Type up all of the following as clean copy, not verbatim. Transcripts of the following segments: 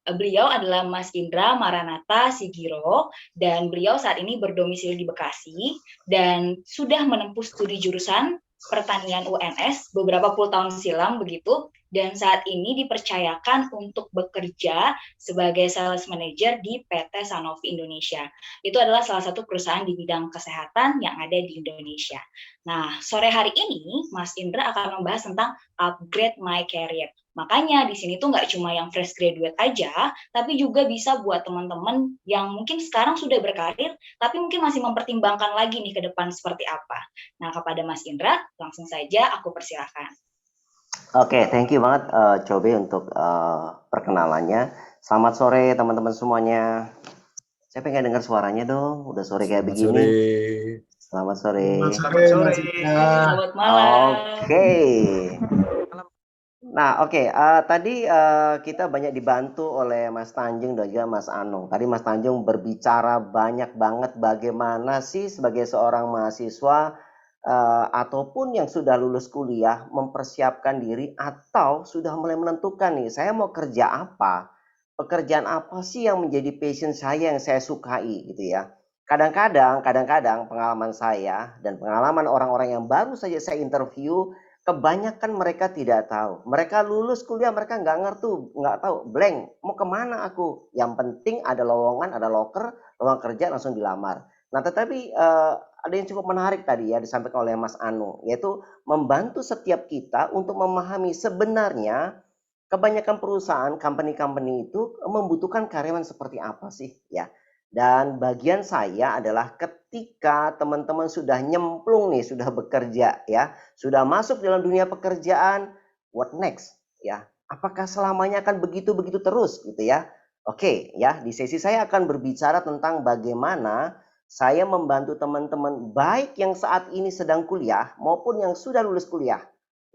Beliau adalah Mas Indra Maranatha Sigiro dan beliau saat ini berdomisili di Bekasi dan sudah menempuh studi jurusan pertanian UNS beberapa puluh tahun silam begitu, dan saat ini dipercayakan untuk bekerja sebagai sales manager di PT Sanofi Indonesia. Itu adalah salah satu perusahaan di bidang kesehatan yang ada di Indonesia. Nah, sore hari ini Mas Indra akan membahas tentang upgrade my career. Makanya di sini tuh nggak cuma yang fresh graduate aja, tapi juga bisa buat teman-teman yang mungkin sekarang sudah berkarir, tapi mungkin masih mempertimbangkan lagi nih ke depan seperti apa. Nah, kepada Mas Indra, langsung saja aku persilahkan. Oke, thank you banget Cobe untuk perkenalannya. Selamat sore teman-teman semuanya. Saya pengen dengar suaranya dong. Udah sore kayak Selamat begini. sore. Selamat sore. Selamat Selamat sore, sore, Mas Ika. selamat malam. Oke. Nah, oke. Tadi kita banyak dibantu oleh Mas Tanjung dan juga Mas Anung. Tadi Mas Tanjung berbicara banyak banget bagaimana sih sebagai seorang mahasiswa ataupun yang sudah lulus kuliah mempersiapkan diri atau sudah mulai menentukan nih, saya mau kerja apa, pekerjaan apa sih yang menjadi passion saya yang saya sukai gitu ya. Kadang-kadang pengalaman saya dan pengalaman orang-orang yang baru saja saya interview, kebanyakan mereka tidak tahu. Mereka lulus kuliah, mereka nggak tahu, blank. Mau kemana aku? Yang penting ada lowongan, ada loker, lowongan kerja langsung dilamar. Nah, tetapi ada yang cukup menarik tadi ya disampaikan oleh Mas Anu, yaitu membantu setiap kita untuk memahami sebenarnya kebanyakan perusahaan, company-company itu membutuhkan karyawan seperti apa sih ya. Dan bagian saya adalah ketika teman-teman sudah nyemplung nih, sudah bekerja ya, sudah masuk dalam dunia pekerjaan, what next ya? Apakah selamanya akan begitu-begitu terus gitu ya? Oke ya, di sesi saya akan berbicara tentang bagaimana saya membantu teman-teman baik yang saat ini sedang kuliah maupun yang sudah lulus kuliah.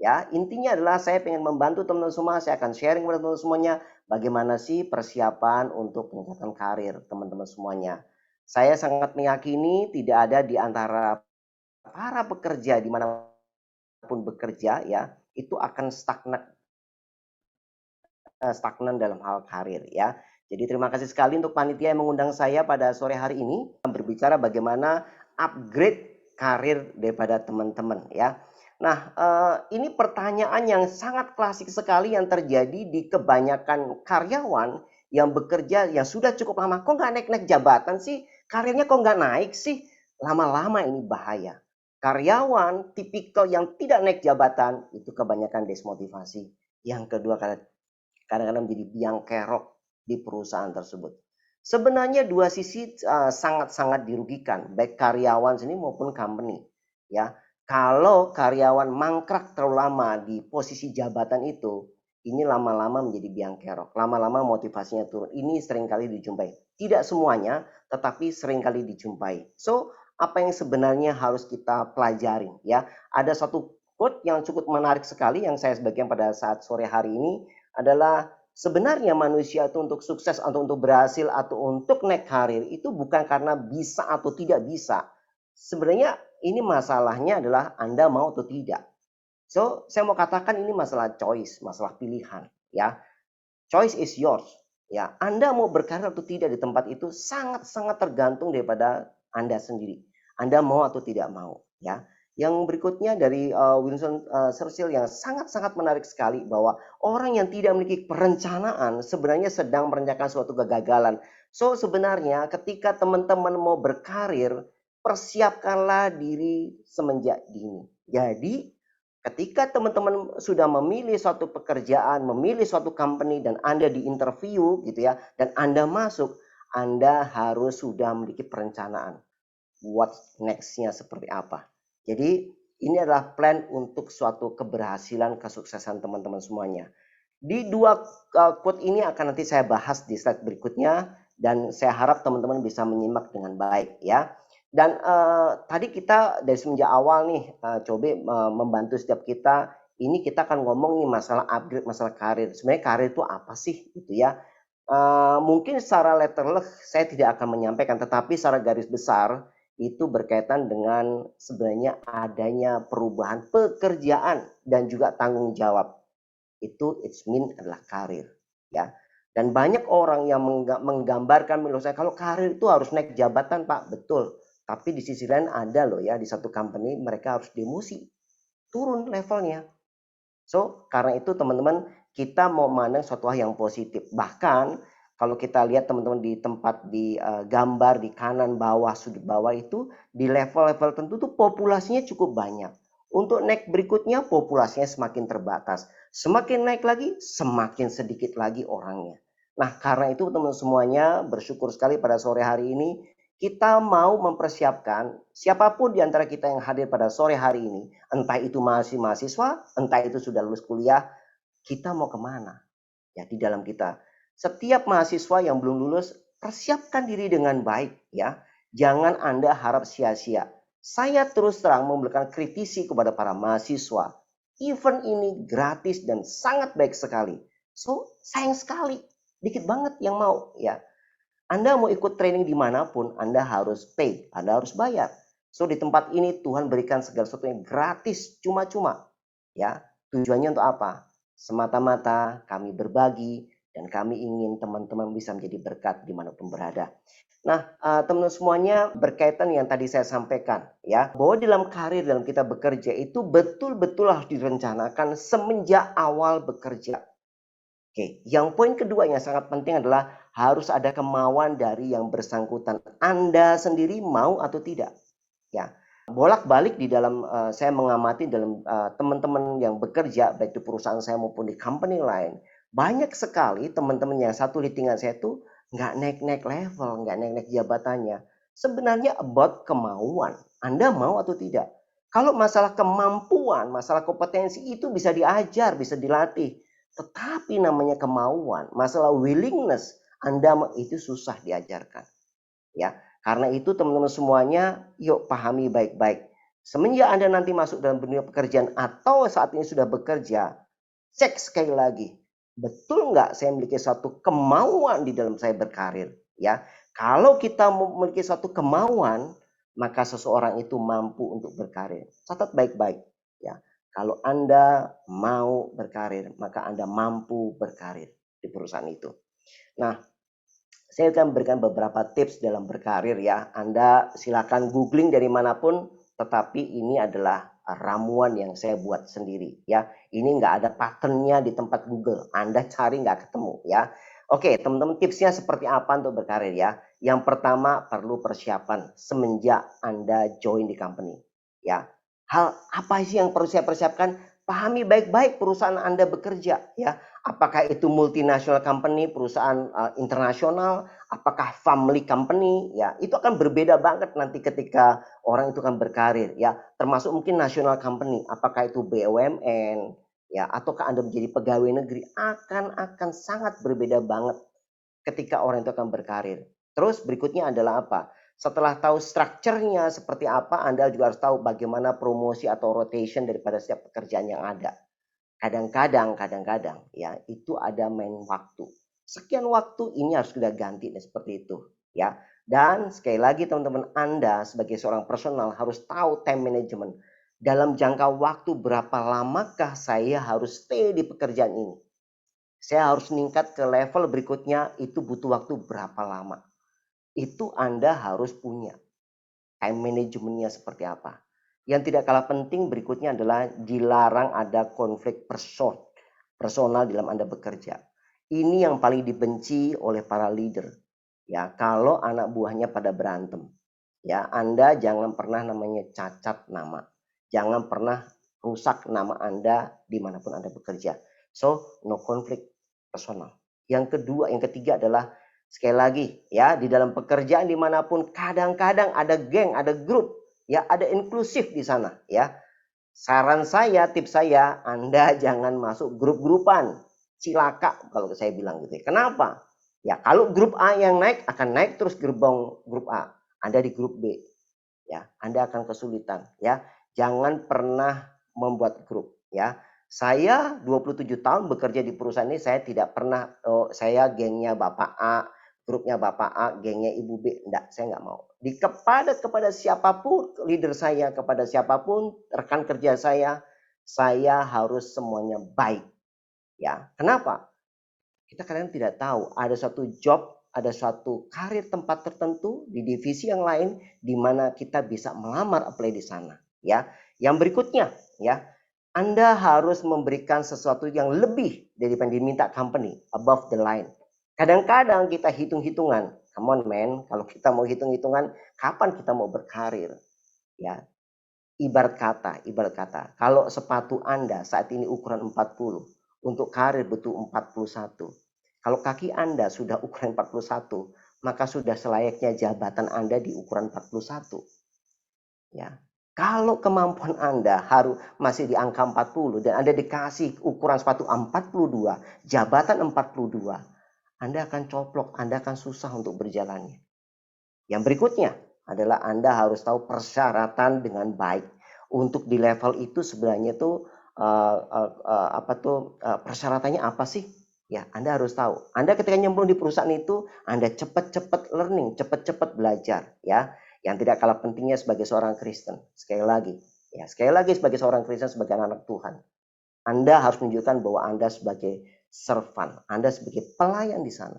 Ya, intinya adalah saya ingin membantu teman-teman semua, saya akan sharing kepada teman-teman semuanya bagaimana sih persiapan untuk peningkatan karir teman-teman semuanya. Saya sangat meyakini tidak ada di antara para pekerja dimanapun bekerja ya, itu akan stagnan dalam hal karir ya. Jadi terima kasih sekali untuk panitia yang mengundang saya pada sore hari ini berbicara bagaimana upgrade karir daripada teman-teman ya. Nah, ini pertanyaan yang sangat klasik sekali yang terjadi di kebanyakan karyawan yang bekerja yang sudah cukup lama. Kok nggak naik-naik jabatan sih? Karirnya kok nggak naik sih? Lama-lama ini bahaya. Karyawan tipikal yang tidak naik jabatan itu kebanyakan desmotivasi. Yang kedua, kadang-kadang menjadi biang kerok di perusahaan tersebut. Sebenarnya dua sisi sangat-sangat dirugikan, baik karyawan sendiri maupun company. Ya, kalau karyawan mangkrak terlalu lama di posisi jabatan itu, ini lama-lama menjadi biang kerok, lama-lama motivasinya turun. Ini seringkali dijumpai. Tidak semuanya, tetapi seringkali dijumpai. So, apa yang sebenarnya harus kita pelajarin? Ya, ada satu quote yang cukup menarik sekali yang saya sebagian pada saat sore hari ini adalah sebenarnya manusia itu untuk sukses atau untuk berhasil atau untuk naik karir itu bukan karena bisa atau tidak bisa. Sebenarnya ini masalahnya adalah Anda mau atau tidak. So, saya mau katakan ini masalah choice, masalah pilihan ya. Choice is yours. Ya, Anda mau berkarir atau tidak di tempat itu sangat-sangat tergantung daripada Anda sendiri. Anda mau atau tidak mau, ya. Yang berikutnya dari Winston Churchill yang sangat-sangat menarik sekali bahwa orang yang tidak memiliki perencanaan sebenarnya sedang merencanakan suatu kegagalan. So sebenarnya ketika teman-teman mau berkarir, persiapkanlah diri semenjak dini. Jadi ketika teman-teman sudah memilih suatu pekerjaan, memilih suatu company dan Anda di-interview gitu ya, dan Anda masuk, Anda harus sudah memiliki perencanaan. What next-nya seperti apa. Jadi ini adalah plan untuk suatu keberhasilan, kesuksesan teman-teman semuanya. Di dua quote ini akan nanti saya bahas di slide berikutnya dan saya harap teman-teman bisa menyimak dengan baik ya. Dan tadi kita dari semenjak awal nih coba membantu setiap kita. Ini kita akan ngomong nih masalah upgrade, masalah karir. Sebenarnya karir itu apa sih gitu ya? Mungkin secara letterless saya tidak akan menyampaikan, tetapi secara garis besar itu berkaitan dengan sebenarnya adanya perubahan pekerjaan dan juga tanggung jawab. Itu its mean adalah karir ya. Dan banyak orang yang menggambarkan menurut saya kalau karir itu harus naik jabatan Pak, betul. Tapi di sisi lain ada loh ya di satu company mereka harus demosi, turun levelnya. So karena itu teman-teman kita mau mana suatu hal yang positif. Bahkan kalau kita lihat teman-teman di tempat di gambar di kanan bawah sudut bawah itu di level-level tertentu tuh populasinya cukup banyak. Untuk naik berikutnya populasinya semakin terbatas. Semakin naik lagi semakin sedikit lagi orangnya. Nah karena itu teman-teman semuanya bersyukur sekali pada sore hari ini kita mau mempersiapkan siapapun di antara kita yang hadir pada sore hari ini, entah itu masih mahasiswa, entah itu sudah lulus kuliah, kita mau kemana? Ya di dalam kita. Setiap mahasiswa yang belum lulus, persiapkan diri dengan baik ya. Jangan Anda harap sia-sia. Saya terus terang memberikan kritisi kepada para mahasiswa. Event ini gratis dan sangat baik sekali. So, sayang sekali. Dikit banget yang mau ya. Anda mau ikut training dimanapun, Anda harus pay, Anda harus bayar. So di tempat ini Tuhan berikan segala sesuatu yang gratis, cuma-cuma. Ya, tujuannya untuk apa? Semata-mata kami berbagi dan kami ingin teman-teman bisa menjadi berkat dimanapun berada. Nah, teman-teman semuanya berkaitan yang tadi saya sampaikan, ya, bahwa dalam karir dalam kita bekerja itu betul-betul harus direncanakan semenjak awal bekerja. Oke, yang poin kedua yang sangat penting adalah harus ada kemauan dari yang bersangkutan. Anda sendiri mau atau tidak? Ya, bolak-balik di dalam saya mengamati dalam teman-teman yang bekerja baik di perusahaan saya maupun di company lain, banyak sekali teman-teman yang satu leadingan saya itu nggak naik-naik level, nggak naik-naik jabatannya. Sebenarnya about kemauan. Anda mau atau tidak? Kalau masalah kemampuan, masalah kompetensi itu bisa diajar, bisa dilatih. Tetapi namanya kemauan, masalah willingness, Anda itu susah diajarkan. Ya, karena itu teman-teman semuanya, yuk pahami baik-baik. Semenjak Anda nanti masuk dalam dunia pekerjaan atau saat ini sudah bekerja, cek sekali lagi, betul nggak saya memiliki suatu kemauan di dalam saya berkarir? Ya, kalau kita memiliki suatu kemauan, maka seseorang itu mampu untuk berkarir. Catat baik-baik. Ya, kalau Anda mau berkarir, maka Anda mampu berkarir di perusahaan itu. Nah, saya akan memberikan beberapa tips dalam berkarir ya. Anda silakan googling dari manapun, tetapi ini adalah ramuan yang saya buat sendiri ya. Ini nggak ada patternnya di tempat Google. Anda cari nggak ketemu ya. Oke, teman-teman tipsnya seperti apa untuk berkarir ya. Yang pertama perlu persiapan semenjak Anda join di company ya. Hal apa sih yang perlu saya persiapkan? Pahami baik-baik perusahaan Anda bekerja ya. Apakah itu multinational company, perusahaan internasional, apakah family company, ya itu akan berbeda banget nanti ketika orang itu akan berkarir, ya termasuk mungkin national company, apakah itu BUMN, ya ataukah Anda menjadi pegawai negeri, akan sangat berbeda banget ketika orang itu akan berkarir. Terus berikutnya adalah apa? Setelah tahu strukturnya seperti apa, Anda juga harus tahu bagaimana promosi atau rotation daripada setiap pekerjaan yang ada. Kadang-kadang ya itu ada main waktu. Sekian waktu ini harus sudah ganti dan seperti itu ya. Dan sekali lagi teman-teman Anda sebagai seorang personal harus tahu time management. Dalam jangka waktu berapa lamakah saya harus stay di pekerjaan ini? Saya harus meningkat ke level berikutnya itu butuh waktu berapa lama? Itu Anda harus punya time manajemennya seperti apa. Yang tidak kalah penting berikutnya adalah dilarang ada konflik personal dalam Anda bekerja. Ini yang paling dibenci oleh para leader. Ya, kalau anak buahnya pada berantem. Ya, Anda jangan pernah namanya cacat nama. Jangan pernah rusak nama Anda dimanapun Anda bekerja. So, no konflik personal. Yang kedua, yang ketiga adalah sekali lagi ya di dalam pekerjaan dimanapun kadang-kadang ada geng, ada grup, ya ada inklusif di sana ya. Saran saya, tips saya, Anda jangan masuk grup-grupan. Cilaka kalau saya bilang gitu. Kenapa? Ya kalau grup A yang naik akan naik terus gerbong grup A. Anda di grup B. Ya, Anda akan kesulitan ya. Jangan pernah membuat grup ya. Saya 27 tahun bekerja di perusahaan ini saya tidak pernah saya gengnya Bapak A, grupnya Bapak A, gengnya Ibu B. Enggak, saya nggak mau. Kepada siapapun leader saya, kepada siapapun rekan kerja saya harus semuanya baik. Ya, kenapa? Kita kadang tidak tahu ada suatu job, ada suatu karir tempat tertentu di divisi yang lain di mana kita bisa melamar apply di sana, ya. Yang berikutnya, ya, Anda harus memberikan sesuatu yang lebih dari yang diminta company, above the line. Kadang-kadang kita hitung-hitungan, come on man, kalau kita mau hitung-hitungan, kapan kita mau berkarir, ya. Ibarat kata, kalau sepatu Anda saat ini ukuran 40, untuk karir butuh 41. Kalau kaki Anda sudah ukuran 41, maka sudah selayaknya jabatan Anda di ukuran 41. Ya. Kalau kemampuan Anda harus masih di angka 40 dan Anda dikasih ukuran sepatu 42, jabatan 42, Anda akan coplok, Anda akan susah untuk berjalannya. Yang berikutnya adalah Anda harus tahu persyaratan dengan baik. Untuk di level itu sebenarnya tuh persyaratannya apa sih? Ya, Anda harus tahu. Anda ketika nyemplung di perusahaan itu, Anda cepat-cepat learning, cepat-cepat belajar, ya. Yang tidak kalah pentingnya sebagai seorang Kristen. Sekali lagi sebagai seorang Kristen, sebagai anak Tuhan, Anda harus menunjukkan bahwa Anda sebagai servant, Anda sebagai pelayan di sana.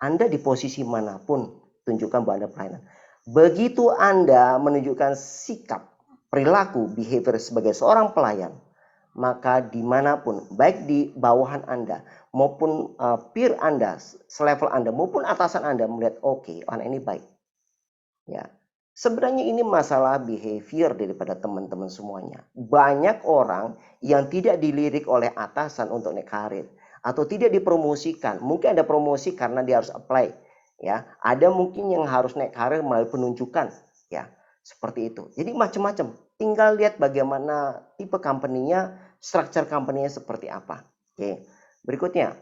Anda di posisi manapun, tunjukkan bahwa Anda pelayanan. Begitu Anda menunjukkan sikap, perilaku, behavior sebagai seorang pelayan, maka dimanapun, baik di bawahan Anda, maupun peer Anda, selevel Anda, maupun atasan Anda melihat, oke, anak ini baik. Ya, sebenarnya ini masalah behavior daripada teman-teman semuanya. Banyak orang yang tidak dilirik oleh atasan untuk naik karir atau tidak dipromosikan. Mungkin ada promosi karena dia harus apply, ya. Ada mungkin yang harus naik karir melalui penunjukan, ya. Seperti itu. Jadi macam-macam. Tinggal lihat bagaimana tipe company-nya, structure company-nya seperti apa. Oke. Berikutnya,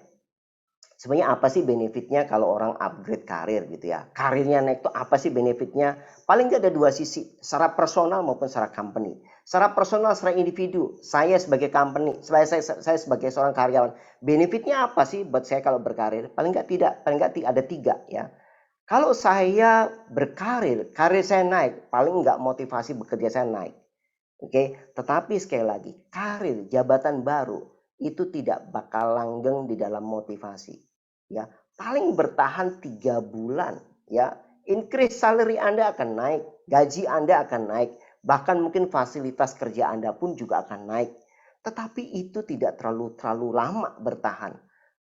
sebenarnya apa sih benefitnya kalau orang upgrade karir gitu ya? Karirnya naik itu apa sih benefitnya? Paling nggak ada dua sisi, secara personal maupun secara company. Secara personal, secara individu, saya sebagai company, saya sebagai seorang karyawan, benefitnya apa sih buat saya kalau berkarir? Paling nggak ada tiga ya. Kalau saya berkarir, karir saya naik, paling nggak motivasi bekerja saya naik. Oke, tetapi sekali lagi, karir, jabatan baru itu tidak bakal langgeng di dalam motivasi. Ya, paling bertahan 3 bulan. Ya, increase salary Anda akan naik, gaji Anda akan naik, bahkan mungkin fasilitas kerja Anda pun juga akan naik. Tetapi itu tidak terlalu lama bertahan.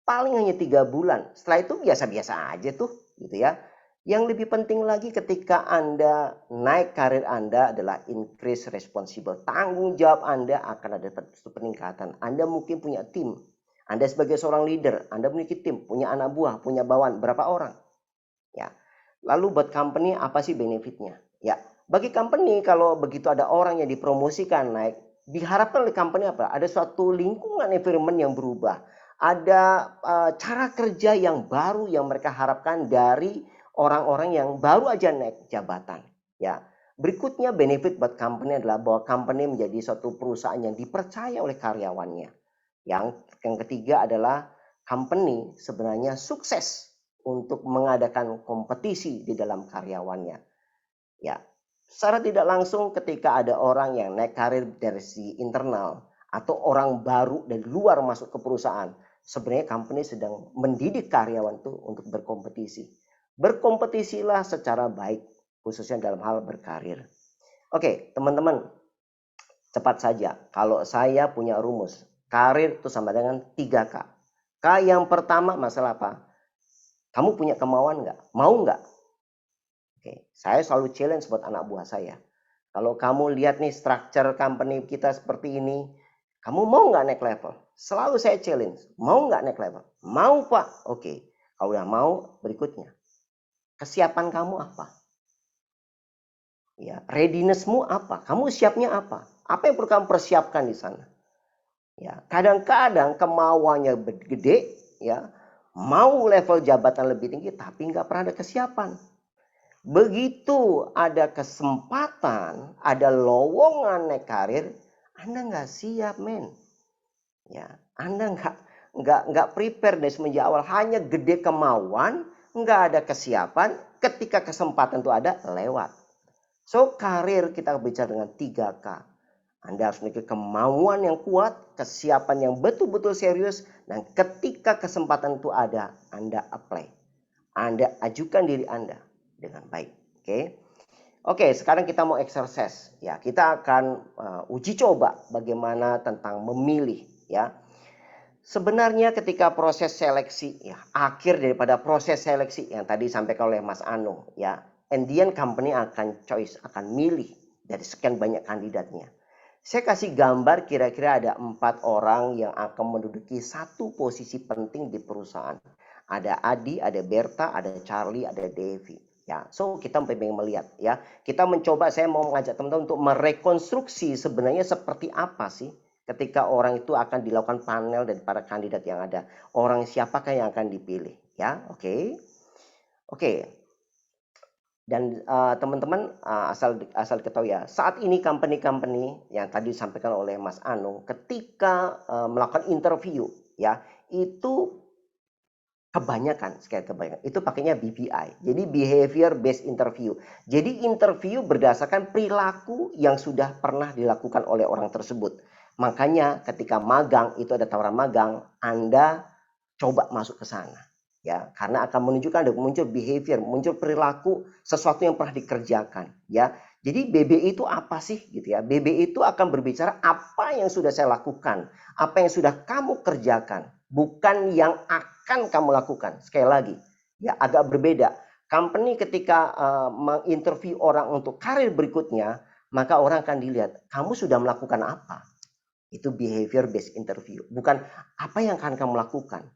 Paling hanya 3 bulan. Setelah itu biasa-biasa aja tuh, gitu ya. Yang lebih penting lagi ketika Anda naik karir Anda adalah increase responsible. Tanggung jawab Anda akan ada peningkatan. Anda mungkin punya tim. Anda sebagai seorang leader, Anda memiliki tim, punya anak buah, punya bawahan, berapa orang? Ya. Lalu buat company apa sih benefitnya? Ya, bagi company kalau begitu ada orang yang dipromosikan naik, diharapkan oleh company apa? Ada suatu lingkungan environment yang berubah. Ada cara kerja yang baru yang mereka harapkan dari orang-orang yang baru aja naik jabatan. Ya, berikutnya benefit buat company adalah bahwa company menjadi suatu perusahaan yang dipercaya oleh karyawannya. Yang ketiga adalah company sebenarnya sukses untuk mengadakan kompetisi di dalam karyawannya. Ya, secara tidak langsung ketika ada orang yang naik karir dari si internal atau orang baru dari luar masuk ke perusahaan, sebenarnya company sedang mendidik karyawan itu untuk berkompetisi. Berkompetisilah secara baik, khususnya dalam hal berkarir. Oke, teman-teman, cepat saja. Kalau saya punya rumus, karir itu sama dengan 3K. K yang pertama masalah apa? Kamu punya kemauan nggak? Mau nggak? Oke, saya selalu challenge buat anak buah saya. Kalau kamu lihat nih structure company kita seperti ini, kamu mau nggak naik level? Selalu saya challenge, mau nggak naik level? Mau Pak. Oke, kalau udah mau, berikutnya. Kesiapan kamu apa? Ya, readiness-mu apa? Kamu siapnya apa? Apa yang perlu kamu persiapkan di sana? Ya, kadang-kadang kemauannya gede, ya, mau level jabatan lebih tinggi, tapi nggak pernah ada kesiapan. Begitu ada kesempatan, ada lowongan naik karir, Anda nggak siap, men. Ya, Anda nggak prepare dari semenjak awal, hanya gede kemauan, nggak ada kesiapan. Ketika kesempatan itu ada, lewat. So, karir kita bicara dengan 3K. Anda harus memiliki kemauan yang kuat, kesiapan yang betul-betul serius, dan ketika kesempatan itu ada, Anda apply. Anda ajukan diri Anda dengan baik. Oke, sekarang kita mau exercise. Ya, kita akan uji coba bagaimana tentang memilih. Ya, sebenarnya ketika proses seleksi, ya, akhir daripada proses seleksi yang tadi disampaikan oleh Mas Anung, ya, Indian company akan choice, akan milih dari sekian banyak kandidatnya. Saya kasih gambar kira-kira ada 4 orang yang akan menduduki satu posisi penting di perusahaan. Ada Adi, ada Berta, ada Charlie, ada Devi. Ya, so kita pengen melihat ya. Kita mencoba, saya mau mengajak teman-teman untuk merekonstruksi sebenarnya seperti apa sih ketika orang itu akan dilakukan panel dari para kandidat yang ada. Orang siapakah yang akan dipilih? Ya, oke. Dan teman-teman asal ketahui ya, saat ini company-company yang tadi disampaikan oleh Mas Anung, ketika melakukan interview, ya itu kebanyakan itu pakainya BBI. Jadi behavior based interview. Jadi interview berdasarkan perilaku yang sudah pernah dilakukan oleh orang tersebut. Makanya ketika magang itu ada tawaran magang, Anda coba masuk ke sana. Ya, karena akan menunjukkan ada muncul behavior, muncul perilaku sesuatu yang pernah dikerjakan, ya. Jadi BBI itu apa sih gitu ya? BBI itu akan berbicara apa yang sudah saya lakukan, apa yang sudah kamu kerjakan, bukan yang akan kamu lakukan. Sekali lagi, ya agak berbeda. Company ketika menginterview orang untuk karir berikutnya, maka orang akan dilihat, kamu sudah melakukan apa? Itu behavior based interview, bukan apa yang akan kamu lakukan.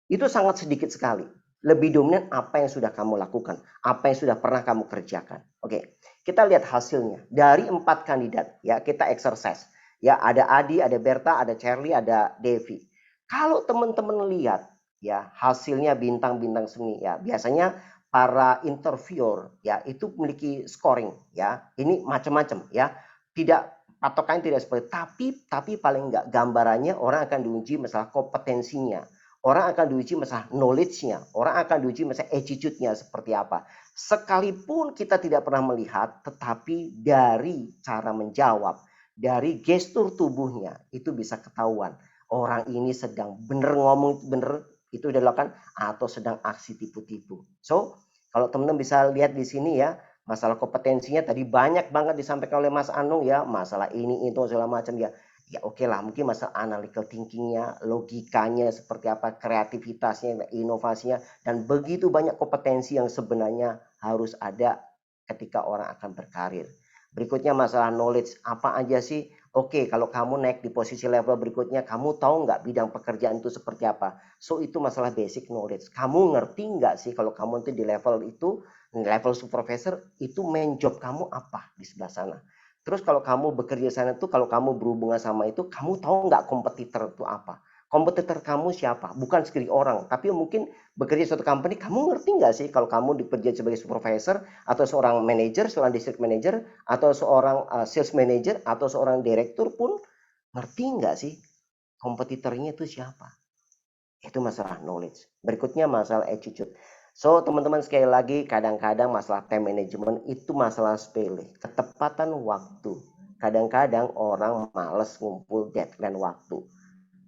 Itu sangat sedikit sekali. Lebih dominan apa yang sudah kamu lakukan, apa yang sudah pernah kamu kerjakan. Oke, kita lihat hasilnya. Dari 4 kandidat, ya kita exercise. Ya, ada Adi, ada Berta, ada Charlie, ada Devi. Kalau teman-teman lihat, ya hasilnya bintang-bintang seni, ya biasanya para interviewer, ya itu memiliki scoring, ya ini macam-macam, ya tidak patokannya tidak seperti tapi paling enggak gambarannya orang akan diuji masalah kompetensinya. Orang akan diuji masalah knowledge-nya, orang akan diuji masalah attitude-nya seperti apa. Sekalipun kita tidak pernah melihat, tetapi dari cara menjawab, dari gestur tubuhnya, itu bisa ketahuan. Orang ini sedang benar ngomong, benar itu dilakukan, atau sedang aksi tipu-tipu. So, kalau teman-teman bisa lihat di sini ya, masalah kompetensinya tadi banyak banget disampaikan oleh Mas Anung ya, masalah ini, itu, segala macam ya. Ya oke lah, mungkin masalah analytical thinkingnya, logikanya seperti apa, kreativitasnya, inovasinya, dan begitu banyak kompetensi yang sebenarnya harus ada ketika orang akan berkarir. Berikutnya masalah knowledge, apa aja sih? Oke, kalau kamu naik di posisi level berikutnya, kamu tahu nggak bidang pekerjaan itu seperti apa? So itu masalah basic knowledge. Kamu ngerti nggak sih kalau kamu nanti di level itu, level supervisor, itu main job kamu apa di sebelah sana? Terus kalau kamu bekerja sana tuh, kalau kamu berhubungan sama itu, kamu tahu nggak kompetitor itu apa? Kompetitor kamu siapa? Bukan sekali orang, tapi mungkin bekerja suatu company, kamu ngerti nggak sih kalau kamu bekerja sebagai supervisor, atau seorang manager, seorang district manager, atau seorang sales manager, atau seorang direktur pun, ngerti nggak sih kompetitornya itu siapa? Itu masalah knowledge. Berikutnya masalah attitude. So teman-teman sekali lagi, kadang-kadang masalah time management itu masalah sepele, ketepatan waktu. Kadang-kadang orang males ngumpul deadline waktu.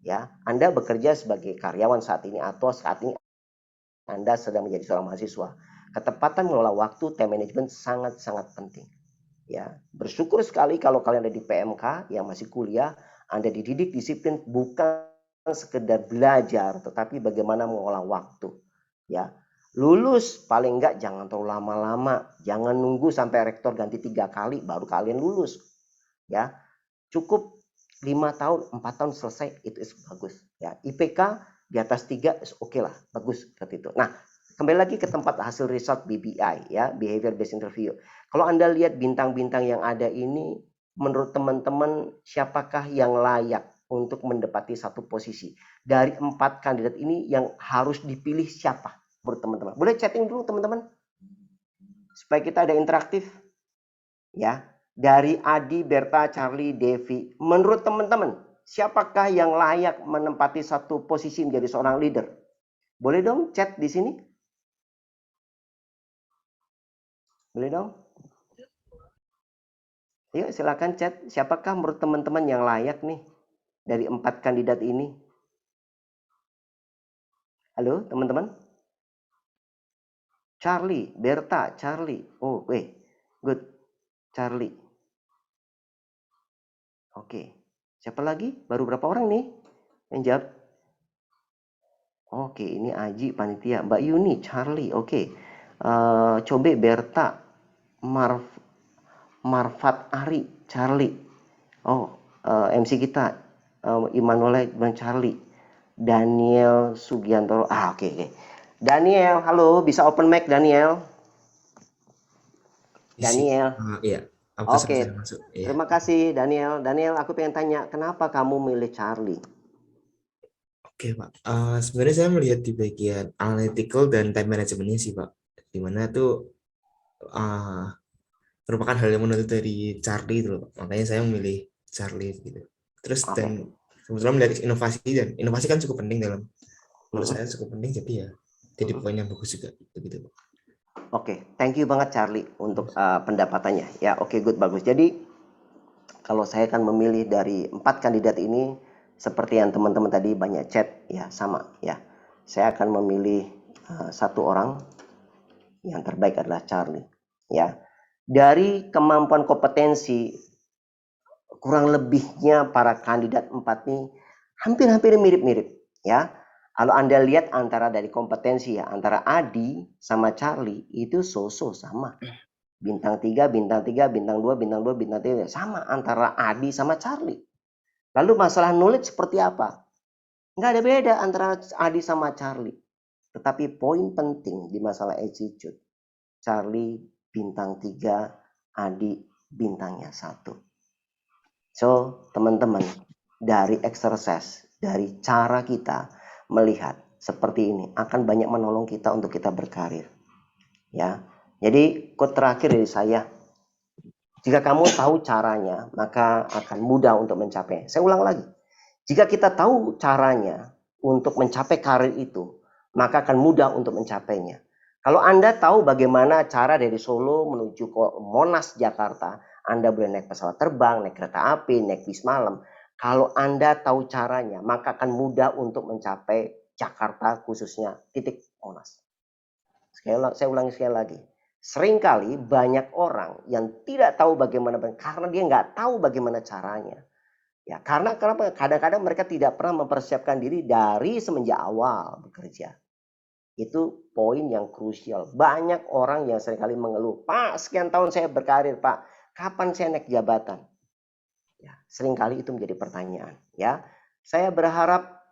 Ya, Anda bekerja sebagai karyawan saat ini atau saat ini Anda sedang menjadi seorang mahasiswa. Ketepatan mengelola waktu, time management sangat-sangat penting. Ya, bersyukur sekali kalau kalian ada di PMK yang masih kuliah, Anda dididik disiplin bukan sekedar belajar, tetapi bagaimana mengolah waktu. Ya, lulus paling enggak jangan terlalu lama-lama, jangan nunggu sampai rektor ganti 3 kali baru kalian lulus. Ya, cukup 5 tahun, 4 tahun selesai, itu bagus. Ya, IPK di atas 3 oke lah, bagus seperti itu. Nah, kembali lagi ke tempat hasil result BBI, ya, behavior based interview. Kalau Anda lihat bintang-bintang yang ada ini, menurut teman-teman siapakah yang layak untuk mendapati satu posisi? Dari 4 kandidat ini yang harus dipilih siapa? Menurut teman-teman. Boleh chatting dulu teman-teman, supaya kita ada interaktif. Ya, dari Adi, Berta, Charlie, Devi. Menurut teman-teman, siapakah yang layak menempati satu posisi menjadi seorang leader? Boleh dong chat di sini? Boleh dong? Yuk silakan chat. Siapakah menurut teman-teman yang layak nih dari 4 kandidat ini? Halo teman-teman? Charlie, Berta, Charlie. Oh, good. Charlie. Oke. Siapa lagi? Baru berapa orang nih yang jawab? Oke, ini Aji panitia. Mbak Yuni, Charlie. Oke. Cobe Berta, Marfat Ari, Charlie. Oh, MC kita Immanuel dan Charlie. Daniel Sugiantoro. Oke. Daniel, halo, bisa open mic Daniel? Isi. Daniel. Iya, aku Oke. sudah masuk. Iya. Terima kasih Daniel. Daniel, aku pengen tanya, kenapa kamu milih Charlie? Oke, Pak. Sebenarnya saya melihat di bagian analytical dan time managementnya sih, Pak. Dimana tuh uh, merupakan hal yang menuntut dari Charlie itu loh, Pak. Makanya saya memilih Charlie gitu. Terus dan Oke. kebetulan melihat inovasi, dan inovasi kan cukup penting dalam, menurut Mhm. saya cukup penting, jadi ya jadi poin yang bagus juga gitu, Pak. Oke, thank you banget Charlie untuk pendapatannya. Ya, oke, good, bagus. Jadi kalau saya akan memilih dari 4 kandidat ini, seperti yang teman-teman tadi banyak chat, ya sama ya. Saya akan memilih satu orang, yang terbaik adalah Charlie. Ya, dari kemampuan kompetensi kurang lebihnya para kandidat 4 ini hampir-hampir mirip-mirip ya. Kalau Anda lihat antara dari kompetensi ya, antara Adi sama Charlie itu so-so sama. Bintang 3, bintang 3, bintang 2, bintang 2, bintang 3 sama antara Adi sama Charlie. Lalu masalah knowledge seperti apa? Nggak ada beda antara Adi sama Charlie. Tetapi poin penting di masalah attitude, Charlie bintang 3, Adi bintangnya 1. So, teman-teman, dari exercise, dari cara kita melihat seperti ini akan banyak menolong kita untuk kita berkarir. Ya. Jadi, quote terakhir dari saya, jika kamu tahu caranya, maka akan mudah untuk mencapai. Saya ulang lagi. Jika kita tahu caranya untuk mencapai karir itu, maka akan mudah untuk mencapainya. Kalau Anda tahu bagaimana cara dari Solo menuju ke Monas, Jakarta, Anda boleh naik pesawat terbang, naik kereta api, naik bis malam. Kalau Anda tahu caranya, maka akan mudah untuk mencapai Jakarta, khususnya titik Monas. Saya ulangi sekali lagi. Seringkali banyak orang yang tidak tahu bagaimana, karena dia nggak tahu bagaimana caranya. Ya, karena kenapa? Kadang-kadang mereka tidak pernah mempersiapkan diri dari semenjak awal bekerja. Itu poin yang krusial. Banyak orang yang seringkali mengeluh, Pak, sekian tahun saya berkarir, Pak, kapan saya naik jabatan? Ya, seringkali itu menjadi pertanyaan. Ya, saya berharap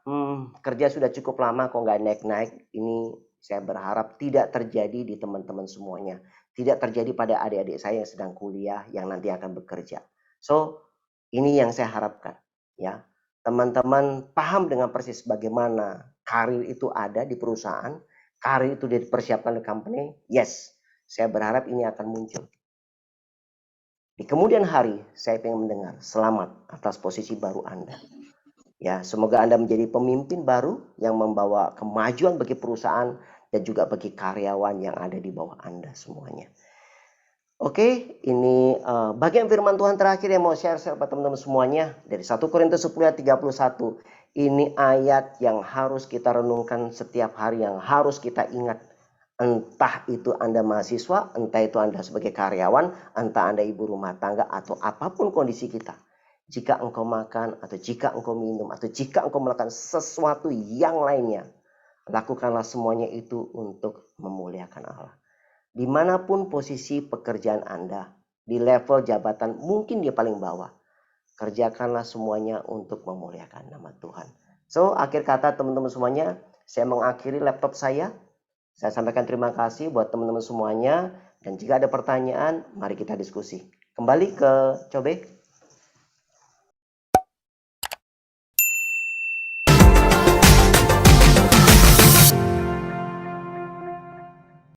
kerja sudah cukup lama kok nggak naik-naik. Ini saya berharap tidak terjadi di teman-teman semuanya. Tidak terjadi pada adik-adik saya yang sedang kuliah, yang nanti akan bekerja. So, ini yang saya harapkan. Ya, teman-teman paham dengan persis bagaimana karir itu ada di perusahaan, karir itu dipersiapkan di company. Yes, saya berharap ini akan muncul. Di kemudian hari, saya ingin mendengar selamat atas posisi baru Anda. Ya, semoga Anda menjadi pemimpin baru yang membawa kemajuan bagi perusahaan dan juga bagi karyawan yang ada di bawah Anda semuanya. Oke, ini bagian firman Tuhan terakhir yang mau share buat teman-teman semuanya dari 1 Korintus 10 ayat 31. Ini ayat yang harus kita renungkan setiap hari, yang harus kita ingat. Entah itu Anda mahasiswa, entah itu Anda sebagai karyawan, entah Anda ibu rumah tangga, atau apapun kondisi kita. Jika engkau makan, atau jika engkau minum, atau jika engkau melakukan sesuatu yang lainnya, lakukanlah semuanya itu untuk memuliakan Allah. Dimanapun posisi pekerjaan Anda, di level jabatan mungkin dia paling bawah, kerjakanlah semuanya untuk memuliakan nama Tuhan. So, akhir kata teman-teman semuanya, saya mengakhiri laptop saya. Saya sampaikan terima kasih buat teman-teman semuanya. Dan jika ada pertanyaan, mari kita diskusi. Kembali ke Cobe.